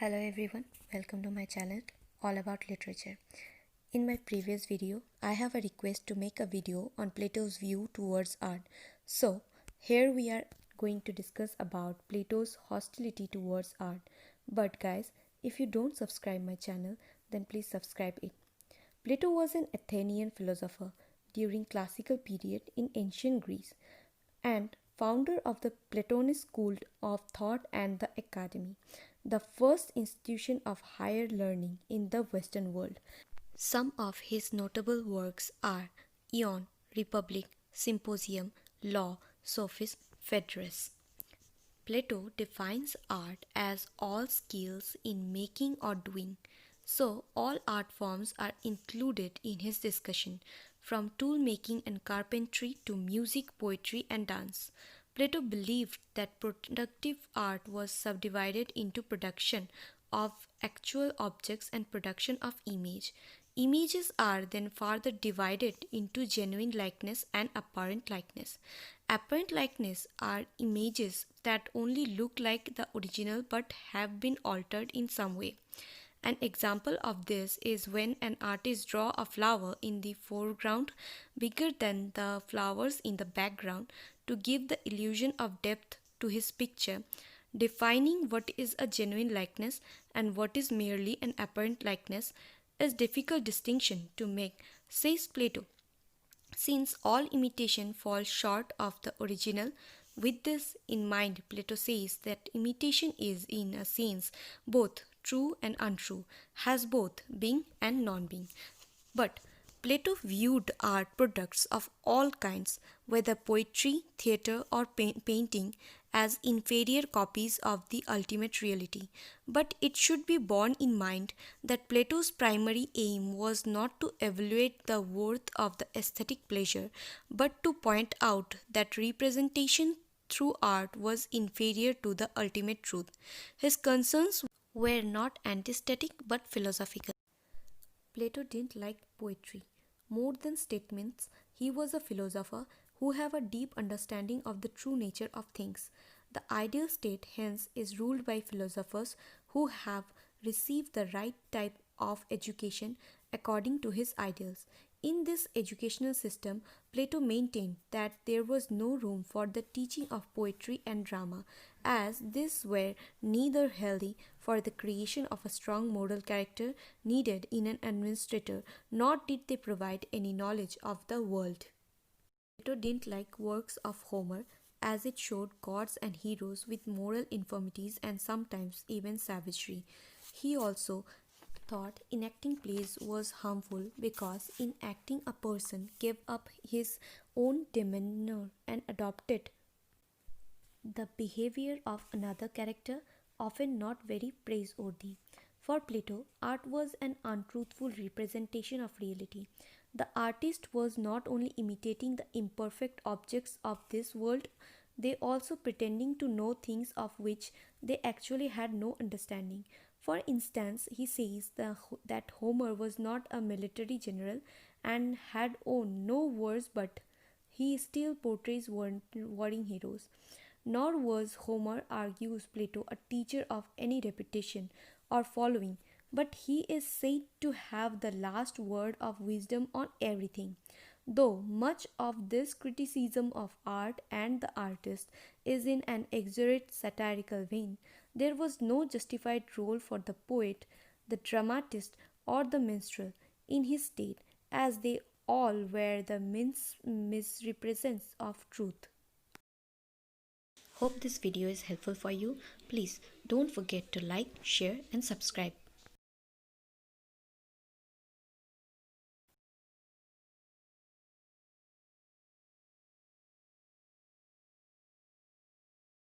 Hello everyone, welcome to my channel all about literature. In my previous video, I have a request to make a video on Plato's view towards art. So, here we are going to discuss about Plato's hostility towards art. But guys, if you don't subscribe my channel, then please subscribe it. Plato was an Athenian philosopher during classical period in ancient Greece and founder of the Platonist school of thought and the academy, the first institution of higher learning in the Western world. Some of his notable works are Ion, Republic, Symposium, Law, Sophist, Phaedrus. Plato defines art as all skills in making or doing. So, all art forms are included in his discussion, from tool making and carpentry to music, poetry, and dance. Plato believed that productive art was subdivided into production of actual objects and production of image. Images are then further divided into genuine likeness and apparent likeness. Apparent likeness are images that only look like the original but have been altered in some way. An example of this is when an artist draws a flower in the foreground bigger than the flowers in the background to give the illusion of depth to his picture. Defining what is a genuine likeness and what is merely an apparent likeness is difficult distinction to make, says Plato. Since all imitation falls short of the original, with this in mind, Plato says that imitation is, in a sense, both true and untrue, has both being and non being. But Plato viewed art products of all kinds, whether poetry, theatre, or painting, as inferior copies of the ultimate reality. But it should be borne in mind that Plato's primary aim was not to evaluate the worth of the aesthetic pleasure, but to point out that representation through art was inferior to the ultimate truth. His concerns were not antisthetic but philosophical. Plato didn't like poetry. More than statements, he was a philosopher who had a deep understanding of the true nature of things. The ideal state, hence, is ruled by philosophers who have received the right type of education according to his ideals. In this educational system, Plato maintained that there was no room for the teaching of poetry and drama, as these were neither healthy for the creation of a strong moral character needed in an administrator, nor did they provide any knowledge of the world. Plato didn't like works of Homer, as it showed gods and heroes with moral infirmities and sometimes even savagery. He also thought enacting plays was harmful because in acting a person gave up his own demeanor and adopted the behavior of another character, often not very praiseworthy. For Plato, art was an untruthful representation of reality. The artist was not only imitating the imperfect objects of this world, they also pretending to know things of which they actually had no understanding. For instance, he says that Homer was not a military general and had owned no wars, but he still portrays warring heroes. Nor was Homer, argues Plato, a teacher of any reputation or following, but he is said to have the last word of wisdom on everything. Though much of this criticism of art and the artist is in an exaggerate satirical vein, there was no justified role for the poet, the dramatist, or the minstrel in his state, as they all were the misrepresents of truth. Hope this video is helpful for you. Please don't forget to like, share, and subscribe.